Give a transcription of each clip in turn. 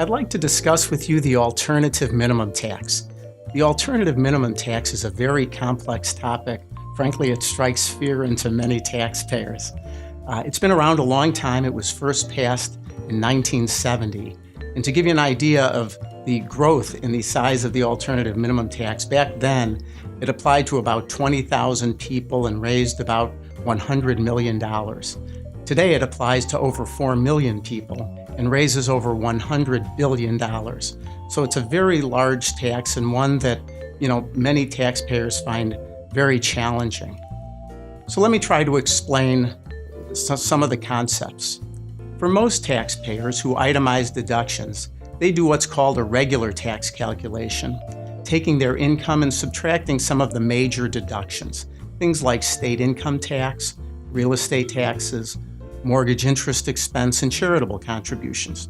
I'd like to discuss with you the alternative minimum tax. The alternative minimum tax is a very complex topic. Frankly, it strikes fear into many taxpayers. It's been around a long time. It was first passed in 1970. And to give you an idea of the growth in the size of the alternative minimum tax, back then it applied to about 20,000 people and raised about $100 million. Today it applies to over 4 million people and raises over $100 billion. So it's a very large tax and one that, many taxpayers find very challenging. So let me try to explain some of the concepts. For most taxpayers who itemize deductions, they do what's called a regular tax calculation, taking their income and subtracting some of the major deductions, things like state income tax, real estate taxes, mortgage interest expense, and charitable contributions.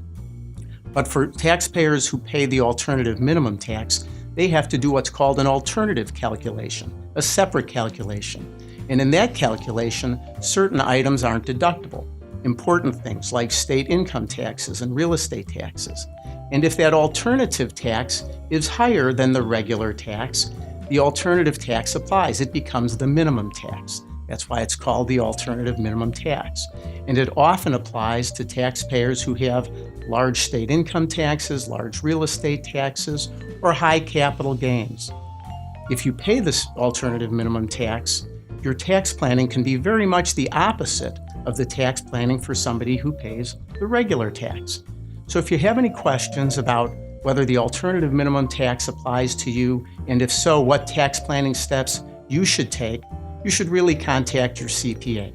But for taxpayers who pay the alternative minimum tax, they have to do what's called an alternative calculation, a separate calculation. And in that calculation, certain items aren't deductible. Important things like state income taxes and real estate taxes. And if that alternative tax is higher than the regular tax, the alternative tax applies. It becomes the minimum tax. That's why it's called the alternative minimum tax. And it often applies to taxpayers who have large state income taxes, large real estate taxes, or high capital gains. If you pay this alternative minimum tax, your tax planning can be very much the opposite of the tax planning for somebody who pays the regular tax. So if you have any questions about whether the alternative minimum tax applies to you, and if so, what tax planning steps you should take, you should really contact your CPA.